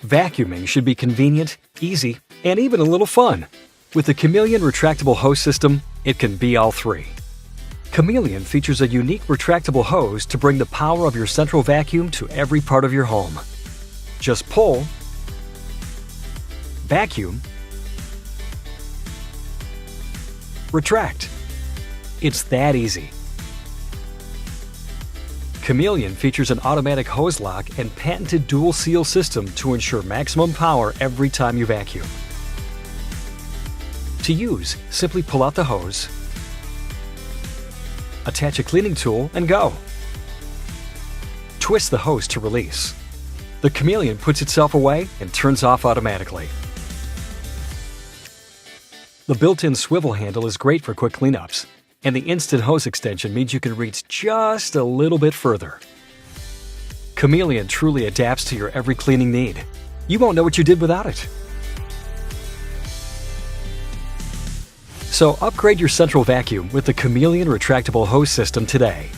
Vacuuming should be convenient, easy, and even a little fun. With the Chameleon retractable hose system, it can be all three. Chameleon features a unique retractable hose to bring the power of your central vacuum to every part of your home. Just pull, vacuum, retract. It's that easy. Chameleon features an automatic hose lock and patented dual seal system to ensure maximum power every time you vacuum. To use, simply pull out the hose, attach a cleaning tool, and go. Twist the hose to release. The Chameleon puts itself away and turns off automatically. The built-in swivel handle is great for quick cleanups, and the instant hose extension means you can reach just a little bit further. Chameleon truly adapts to your every cleaning need. You won't know what you did without it. So upgrade your central vacuum with the Chameleon retractable hose system today.